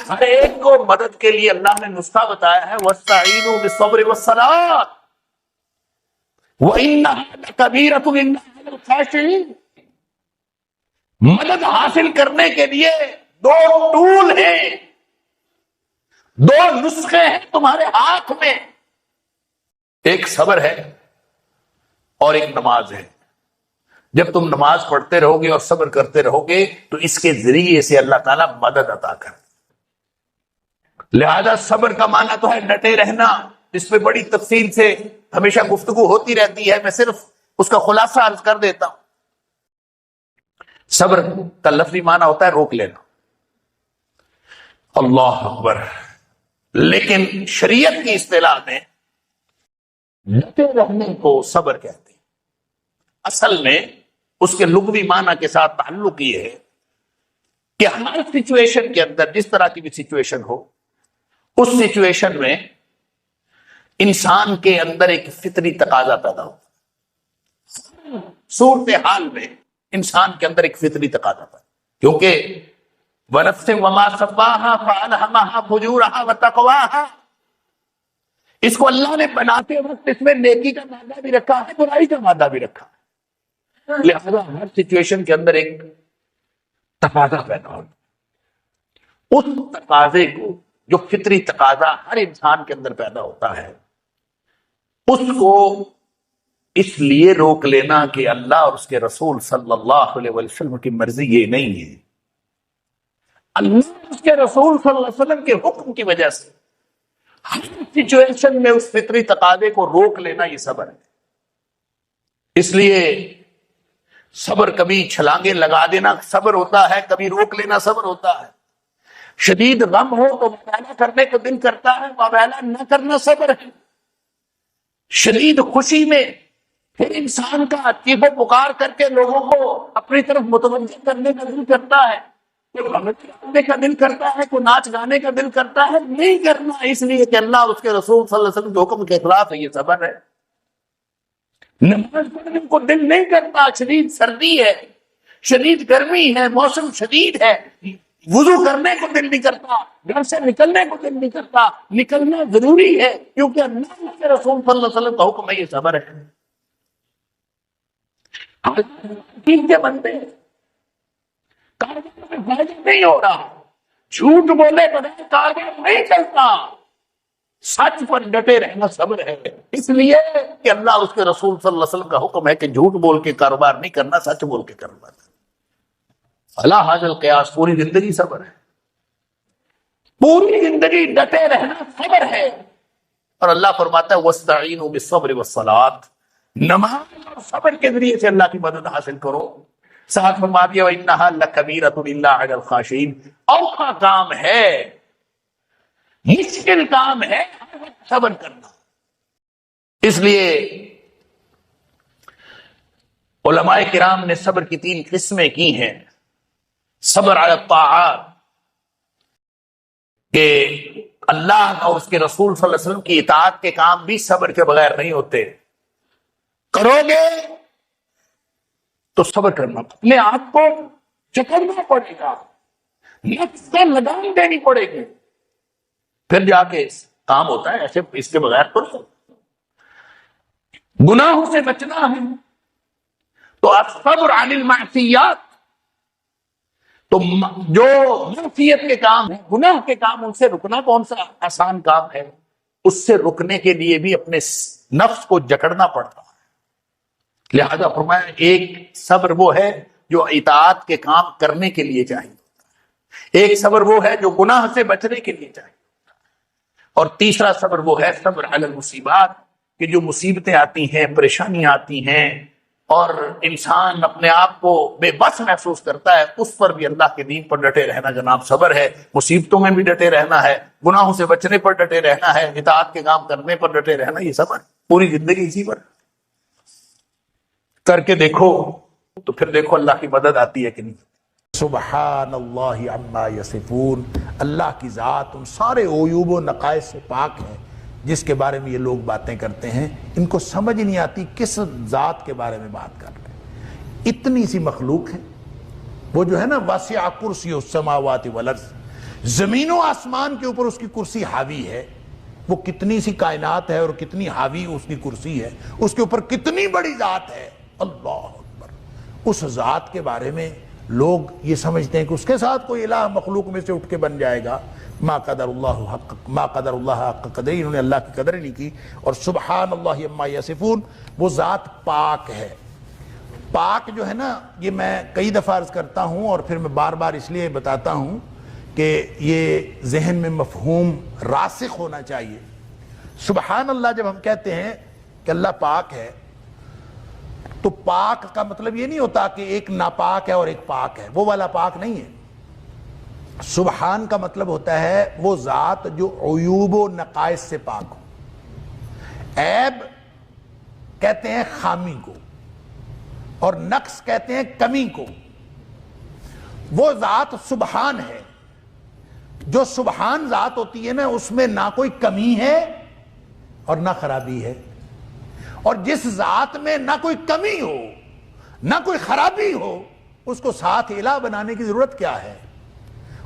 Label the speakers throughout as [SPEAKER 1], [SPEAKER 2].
[SPEAKER 1] ہر ایک کو مدد کے لیے اللہ نے نسخہ بتایا ہے، وَاسْتَعِينُوا بِالصَّبْرِ وَالصَّلَاةِ وَإِنَّهَا لَكَبِيرَةٌ إِلَّا عَلَى الْخَاشِعِينَ۔ مدد حاصل کرنے کے لیے دو ٹول ہیں، دو نسخے ہیں تمہارے ہاتھ میں، ایک صبر ہے اور ایک نماز ہے۔ جب تم نماز پڑھتے رہو گے اور صبر کرتے رہو گے تو اس کے ذریعے سے اللہ تعالیٰ مدد عطا کرے۔ لہذا صبر کا معنی تو ہے ڈٹے رہنا، اس پہ بڑی تفصیل سے ہمیشہ گفتگو ہوتی رہتی ہے، میں صرف اس کا خلاصہ عرض کر دیتا ہوں۔ صبر کا لفظی معنی ہوتا ہے روک لینا، اللہ اکبر، لیکن شریعت کی اصطلاح میں ڈٹے رہنے کو صبر کہتے ہیں۔ اصل میں اس کے لغوی معنی کے ساتھ تعلق یہ ہے کہ ہر سچویشن کے اندر، جس طرح کی بھی سچویشن ہو، اس سچویشن میں انسان کے اندر ایک فطری تقاضا پیدا ہو، صورتحال میں انسان کے اندر ایک فطری تقاضا پیدا، کیونکہ وَنَفْسٍ وَمَا سَوَّاهَا فَأَلْهَمَهَا فُجُورَهَا وَتَقْوَاهَا، اس کو اللہ نے بناتے وقت اس میں نیکی کا مادہ بھی رکھا ہے، برائی کا مادہ بھی رکھا ہے، لہذا ہر سچویشن کے اندر ایک تقاضا پیدا ہوتا، اس تقاضے کو، جو فطری تقاضا ہر انسان کے اندر پیدا ہوتا ہے، اس کو اس لیے روک لینا کہ اللہ اور اس کے رسول صلی اللہ علیہ وسلم کی مرضی یہ نہیں ہے، اللہ اور اس کے رسول صلی اللہ علیہ وسلم کے حکم کی وجہ سے ہر سچویشن میں اس فطری تقاضے کو روک لینا یہ صبر ہے۔ اس لیے صبر کبھی چھلانگے لگا دینا صبر ہوتا ہے، کبھی روک لینا صبر ہوتا ہے۔ شدید غم ہو تو مباہلہ کرنے کو دل کرتا ہے، مباہلہ نہ کرنا صبر ہے۔ شدید خوشی میں پھر انسان کا چیخ و پکار کر کے لوگوں کو اپنی طرف متوجہ کرنے کا دل کرتا ہے، کوئی بھگت کرنے کا دل کرتا ہے، کوئی ناچ گانے کا دل کرتا ہے، نہیں کرنا، اس لیے کہ اللہ اس کے رسول صلی اللہ علیہ وسلم کے حکم کے خلاف ہے، یہ صبر ہے۔ نماز پڑھنے کو دل نہیں کرتا، شدید سردی ہے، شدید گرمی ہے، موسم شدید ہے، وضو کرنے کو دل نہیں کرتا، گھر سے نکلنے کو دل نہیں کرتا، نکلنا ضروری ہے کیونکہ اللہ کے رسول صلی اللہ علیہ وسلم کا حکم ہے، یہ صبر ہے۔ کے بندے کاروبار میں فائدہ نہیں ہو رہا، جھوٹ بولے بغیر کاروبار نہیں چلتا، سچ پر ڈٹے رہنا صبر ہے، اس لیے کہ اللہ اس کے رسول صلی اللہ علیہ وسلم کا حکم ہے کہ جھوٹ بول کے کاروبار نہیں کرنا، سچ بول کے کاروبار کرنا۔ اللہ حاضر قیاس، پوری زندگی صبر ہے، پوری زندگی ڈٹے رہنا صبر ہے۔ اور اللہ فرماتا ہے وَاسْتَعِينُوا بِالصَّبْرِ وَالصَّلَاةِ، نماز اور صبر کے ذریعے سے اللہ کی مدد حاصل کرو۔ ساتھ فرما دیا وَإِنَّهَا لَكَبِيرَةٌ إِلَّا عَلَى الْخَاشِعِينَ، اوکھا کام ہے، مشکل کام ہے صبر کرنا۔ اس لیے علماء کرام نے صبر کی 3 قسمیں کی ہیں۔ صبر علی الطاعات، کہ اللہ اور اس کے رسول صلی اللہ علیہ وسلم کی اطاعت کے کام بھی صبر کے بغیر نہیں ہوتے، کرو گے تو صبر کرنا، اپنے آپ کو جکڑنا پڑے گا، نفس کو لگام دینی پڑے گی، پھر جا کے کام ہوتا ہے، ایسے اس کے بغیر تو گناہوں سے بچنا ہے تو الصبر عن المعصیات، تو جو معصیت کے کام ہیں، گناہ کے کام، ان سے رکنا کون سا آسان کام ہے؟ اس سے رکنے کے لیے بھی اپنے نفس کو جکڑنا پڑتا ہے۔ لہذا فرمایا ایک صبر وہ ہے جو اطاعت کے کام کرنے کے لیے چاہیے، ایک صبر وہ ہے جو گناہ سے بچنے کے لیے چاہیے، اور تیسرا صبر وہ ہے صبر علی المصیبات، کہ جو مصیبتیں آتی ہیں، پریشانیاں آتی ہیں اور انسان اپنے آپ کو بے بس محسوس کرتا ہے، اس پر بھی اللہ کے دین پر ڈٹے رہنا جناب صبر ہے۔ مصیبتوں میں بھی ڈٹے رہنا ہے، گناہوں سے بچنے پر ڈٹے رہنا ہے، اطاعت کے کام کرنے پر ڈٹے رہنا، یہ صبر ہے۔ پوری زندگی اسی پر کر کے دیکھو تو پھر دیکھو اللہ کی مدد آتی ہے کہ نہیں۔ سبحان اللہ عما یصفون، اللہ کی ذات ان سارے عیوب و نقائص سے پاک ہے جس کے بارے میں یہ لوگ باتیں کرتے ہیں، ان کو سمجھ نہیں آتی کس ذات کے بارے میں بات کر رہے ہیں۔ اتنی سی مخلوق ہے، وہ جو ہے نا واسع کرسی السماوات والارض، زمین و آسمان کے اوپر اس کی کرسی حاوی ہے، وہ کتنی سی کائنات ہے اور کتنی حاوی اس کی کرسی ہے، اس کے اوپر کتنی بڑی ذات ہے، اللہ اکبر۔ اس ذات کے بارے میں لوگ یہ سمجھتے ہیں کہ اس کے ساتھ کوئی الہ مخلوق میں سے اٹھ کے بن جائے گا، ما قدر اللہ حق قدر، انہوں نے اللہ کی قدر ہی نہیں کی۔ اور سبحان اللہ عما یصفون، وہ ذات پاک ہے۔ پاک جو ہے نا، یہ میں کئی دفعہ عرض کرتا ہوں اور پھر میں بار بار اس لیے بتاتا ہوں کہ یہ ذہن میں مفہوم راسخ ہونا چاہیے۔ سبحان اللہ جب ہم کہتے ہیں کہ اللہ پاک ہے، تو پاک کا مطلب یہ نہیں ہوتا کہ ایک ناپاک ہے اور ایک پاک ہے، وہ والا پاک نہیں ہے۔ سبحان کا مطلب ہوتا ہے وہ ذات جو عیوب و نقائص سے پاک ہو۔ عیب کہتے ہیں خامی کو، اور نقص کہتے ہیں کمی کو۔ وہ ذات سبحان ہے۔ جو سبحان ذات ہوتی ہے نا، اس میں نہ کوئی کمی ہے اور نہ خرابی ہے۔ اور جس ذات میں نہ کوئی کمی ہو نہ کوئی خرابی ہو، اس کو ساتھ الہ بنانے کی ضرورت کیا ہے؟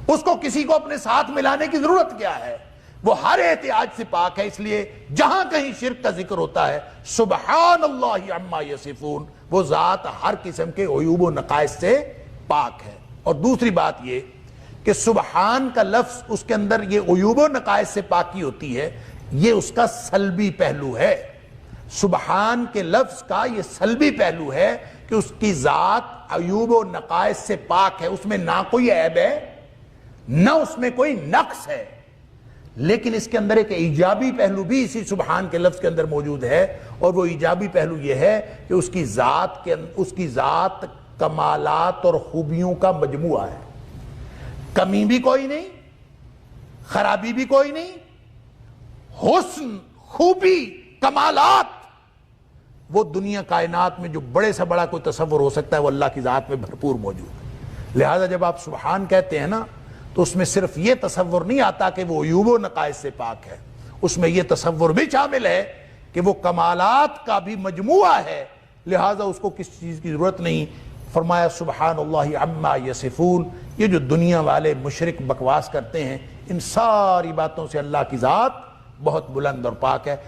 [SPEAKER 1] اس کو کسی کو اپنے ساتھ ملانے کی ضرورت کیا ہے؟ وہ ہر احتیاج سے پاک ہے۔ اس لیے جہاں کہیں شرک کا ذکر ہوتا ہے، سبحان اللہ عما یصفون، وہ ذات ہر قسم کے عیوب و نقائص سے پاک ہے۔ اور دوسری بات یہ کہ سبحان کا لفظ، اس کے اندر یہ عیوب و نقائص سے پاکی ہوتی ہے، یہ اس کا سلبی پہلو ہے۔ سبحان کے لفظ کا یہ سلبی پہلو ہے کہ اس کی ذات عیوب و نقائص سے پاک ہے، اس میں نہ کوئی عیب ہے نہ اس میں کوئی نقص ہے۔ لیکن اس کے اندر ایک ایجابی پہلو بھی اسی سبحان کے لفظ کے اندر موجود ہے، اور وہ ایجابی پہلو یہ ہے کہ اس کی ذات کمالات اور خوبیوں کا مجموعہ ہے۔ کمی بھی کوئی نہیں، خرابی بھی کوئی نہیں، حسن، خوبی، کمالات، وہ دنیا کائنات میں جو بڑے سے بڑا کوئی تصور ہو سکتا ہے وہ اللہ کی ذات میں بھرپور موجود ہے۔ لہذا جب آپ سبحان کہتے ہیں نا، تو اس میں صرف یہ تصور نہیں آتا کہ وہ عیوب و نقائص سے پاک ہے، اس میں یہ تصور بھی شامل ہے کہ وہ کمالات کا بھی مجموعہ ہے، لہذا اس کو کس چیز کی ضرورت نہیں۔ فرمایا سبحان اللہ عما یصفون۔ یہ جو دنیا والے مشرک بکواس کرتے ہیں، ان ساری باتوں سے اللہ کی ذات بہت بلند اور پاک ہے۔